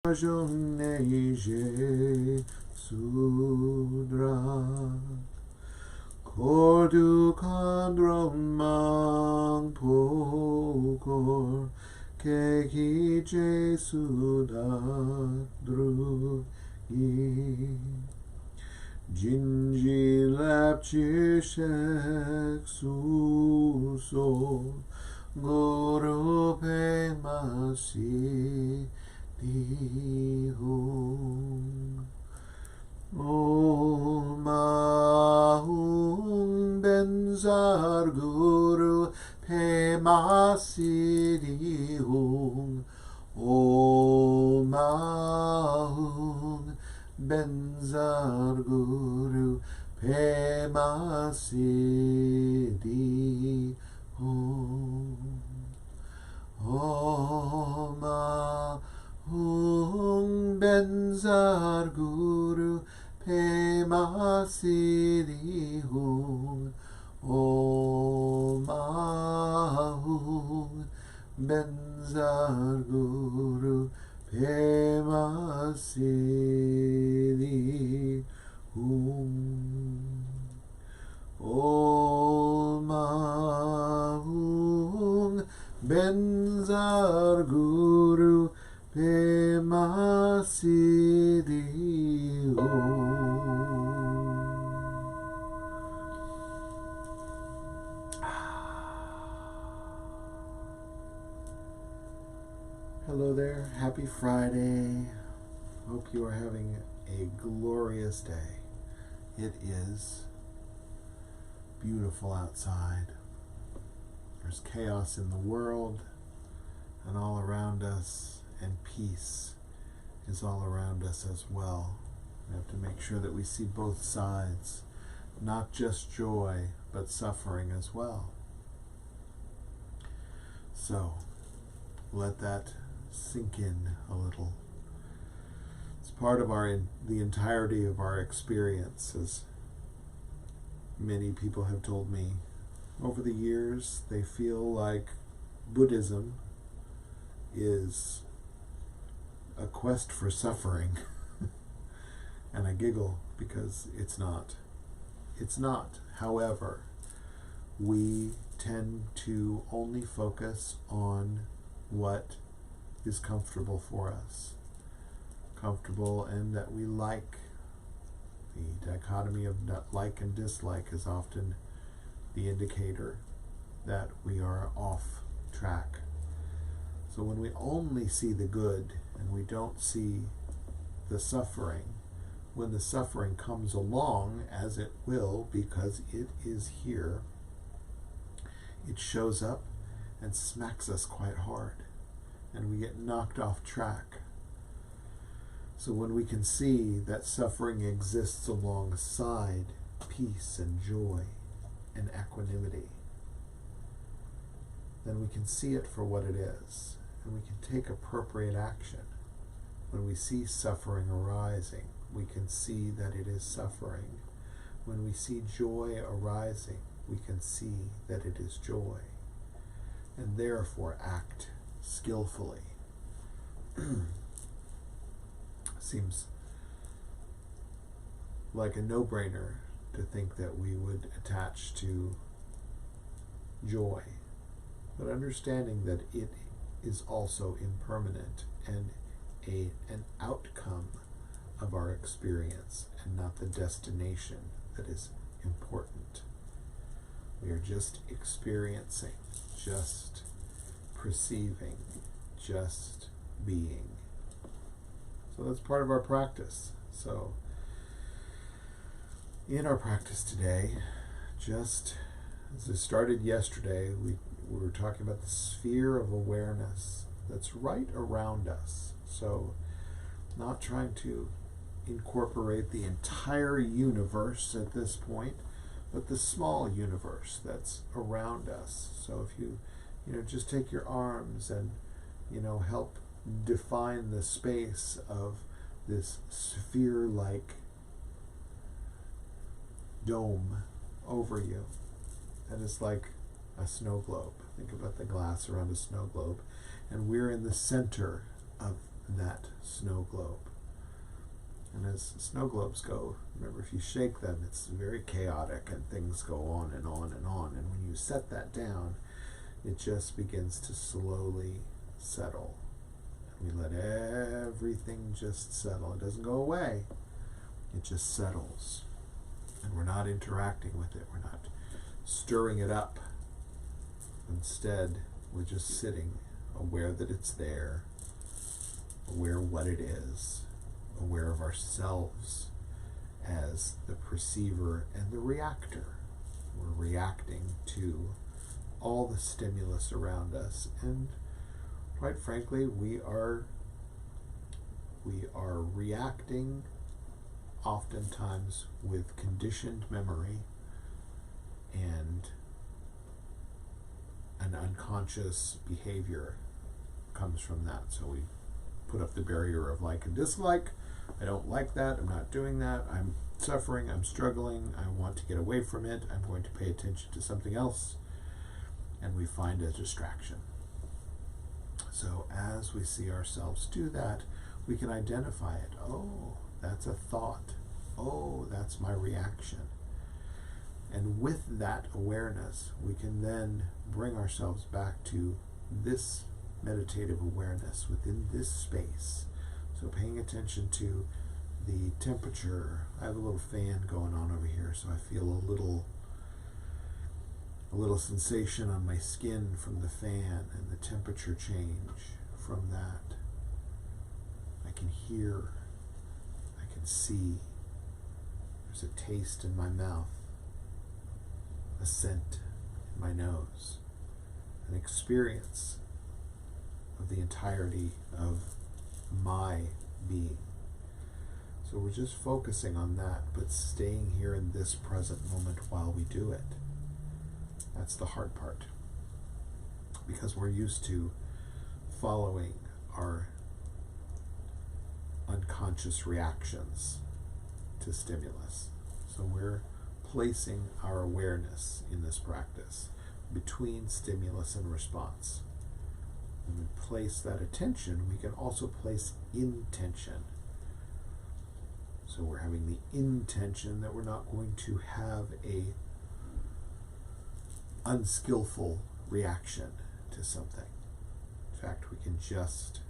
Jonne Jesudra Corducandrum mang pokor Keki Jesudadrugi Jinji lapchishek suso Guru Pemasi Dihum Om Ahum Benzar Guru Pemasi Dihum Om Ahum Benzar Guru Pemasi Dihum Om Ahum Benzar Guru Pemasi Dihum Om Ahum Benzar Guru Pemasi Dihum Om Ahum Benzar Guru Pemasi Dihum. Hello there, happy Friday. Hope you are having a glorious day. It is beautiful outside. There's chaos in the world and all around us, and peace is all around us as well. We have to make sure that we see both sides, not just joy, but suffering as well. So, let that sink in a little. It's part of the entirety of our experience, as many people have told me over the years. They feel like Buddhism is a quest for suffering. And I giggle because it's not. It's not. However, we tend to only focus on what is comfortable for us. Comfortable, and that we like. The dichotomy of like and dislike is often the indicator that we are off track. So when we only see the good and we don't see the suffering, when the suffering comes along, as it will, because it is here, it shows up and smacks us quite hard, and we get knocked off track. So when we can see that suffering exists alongside peace and joy and equanimity, then we can see it for what it is, and we can take appropriate action. When we see suffering arising, we can see that it is suffering. When we see joy arising, we can see that it is joy, and therefore act skillfully. Seems like a no-brainer to think that we would attach to joy, but understanding that it is also impermanent and an outcome of our experience, and not the destination that is important. We are just experiencing, just perceiving, just being. So that's part of our practice. So in our practice today, just as it started yesterday, we were talking about the sphere of awareness that's right around us. So not trying to incorporate the entire universe at this point, but the small universe that's around us. So if you just take your arms and help define the space of this sphere-like dome over you that is like a snow globe. Think about the glass around a snow globe, and we're in the center of that snow globe. And as snow globes go, remember, if you shake them, it's very chaotic and things go on and on and on. And when you set that down, it just begins to slowly settle. And we let everything just settle. It doesn't go away. It just settles. And we're not interacting with it. We're not stirring it up. Instead, we're just sitting, aware that it's there, aware of what it is, aware of ourselves as the perceiver and the reactor. We're reacting to all the stimulus around us, and quite frankly, we are reacting oftentimes with conditioned memory and an unconscious behavior comes from that. So we put up the barrier of like and dislike. I don't like that. I'm not doing that. I'm suffering. I'm struggling. I want to get away from it. I'm going to pay attention to something else. And we find a distraction. So as we see ourselves do that, we can identify it. Oh, that's a thought. Oh, that's my reaction. And with that awareness, we can then bring ourselves back to this meditative awareness within this space. So paying attention to the temperature. I have a little fan going on over here, so I feel a little sensation on my skin from the fan and the temperature change from that. I can hear, I can see. There's a taste in my mouth, a scent in my nose, an experience of the entirety of my being. So we're just focusing on that, but staying here in this present moment while we do it. That's the hard part, because we're used to following our unconscious reactions to stimulus. So we're placing our awareness in this practice between stimulus and response. When we place that attention, we can also place intention. So we're having the intention that we're not going to have a unskillful reaction to something. In fact, we can just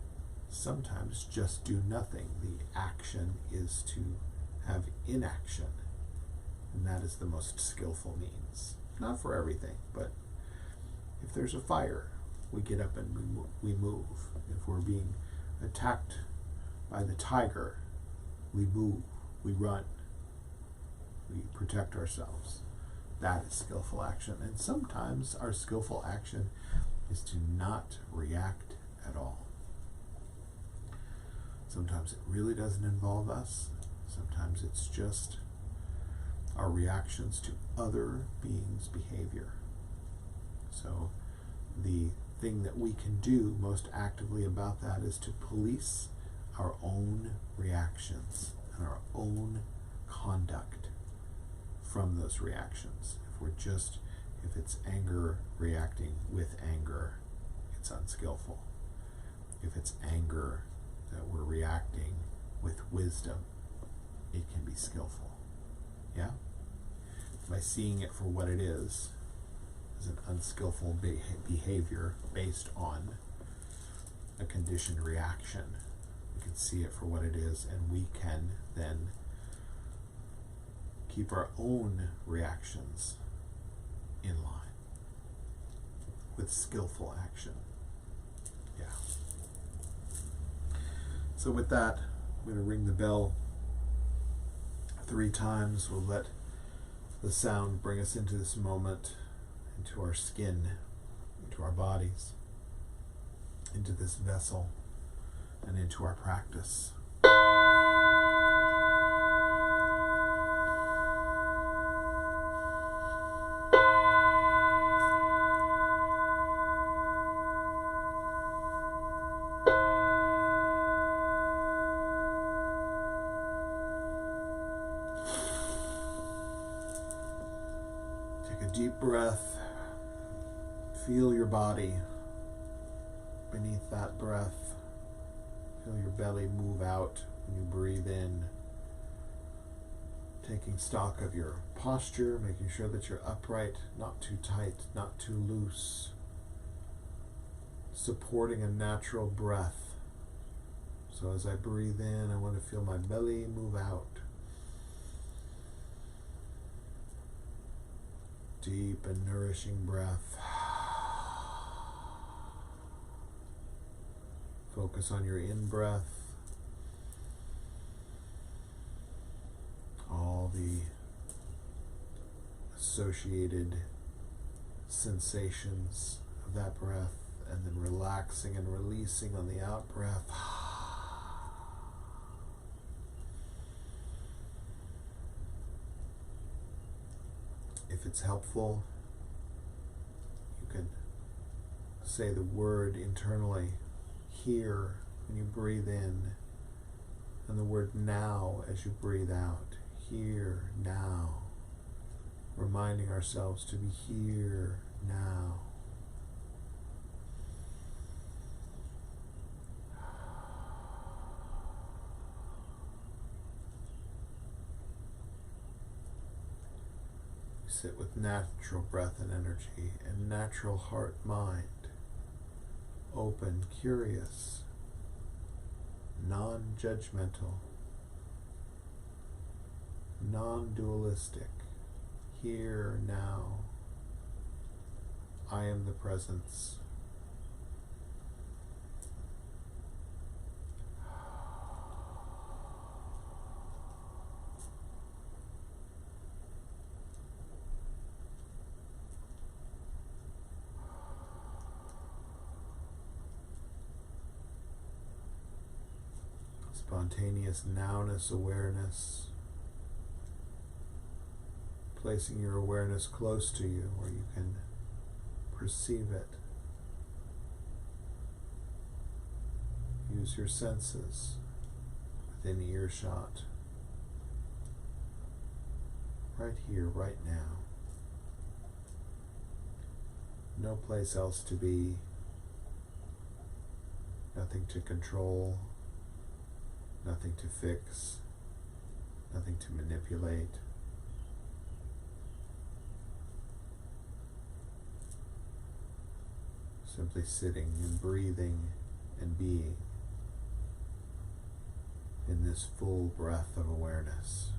sometimes just do nothing. The action is to have inaction, and that is the most skillful means. Not for everything, but if there's a fire, we get up and we move. If we're being attacked by the tiger, we move, we run, we protect ourselves. That is skillful action. And sometimes our skillful action is to not react at all. Sometimes it really doesn't involve us. Sometimes it's just our reactions to other beings' behavior. So the thing that we can do most actively about that is to police our own reactions and our own conduct from those reactions. If it's anger reacting with anger, it's unskillful. If it's anger that we're reacting with wisdom, it can be skillful. Yeah? By seeing it for what it is an unskillful behavior based on a conditioned reaction, we can see it for what it is, and we can then keep our own reactions in line with skillful action. Yeah. So with that, I'm going to ring the bell 3 times. We'll let the sound bring us into this moment, into our skin, into our bodies, into this vessel, and into our practice. Deep breath. Feel your body beneath that breath. Feel your belly move out when you breathe in. Taking stock of your posture, making sure that you're upright, not too tight, not too loose. Supporting a natural breath. So as I breathe in, I want to feel my belly move out. Deep and nourishing breath. Focus on your in-breath. All the associated sensations of that breath, and then relaxing and releasing on the out-breath. If it's helpful, you can say the word internally, here, when you breathe in, and the word now as you breathe out. Here, now. Reminding ourselves to be here, now. Sit with natural breath and energy and natural heart mind. Open, curious, non-judgmental, non-dualistic. Here, now. I am the presence. Spontaneous nowness awareness. Placing your awareness close to you where you can perceive it. Use your senses within earshot. Right here, right now. No place else to be. Nothing to control. Nothing to fix. Nothing to manipulate. Simply sitting and breathing and being in this full breath of awareness.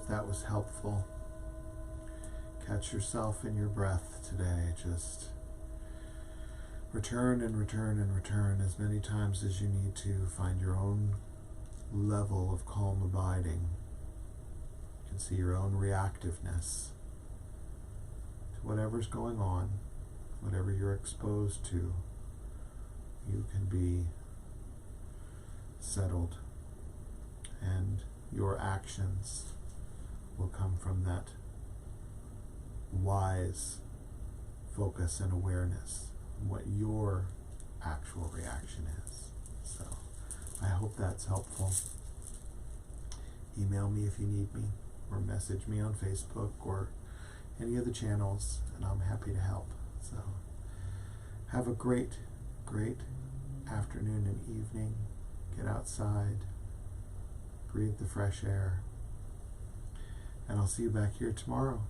that was helpful. Catch yourself in your breath today. Just return and return and return as many times as you need to. Find your own level of calm abiding. You can see your own reactiveness to whatever's going on, whatever you're exposed to. You can be settled, and your actions will come from that wise focus and awareness on what your actual reaction is. So I hope that's helpful. Email me if you need me, or message me on Facebook or any of the channels, and I'm happy to help. So have a great afternoon and evening. Get outside, breathe the fresh air, and I'll see you back here tomorrow.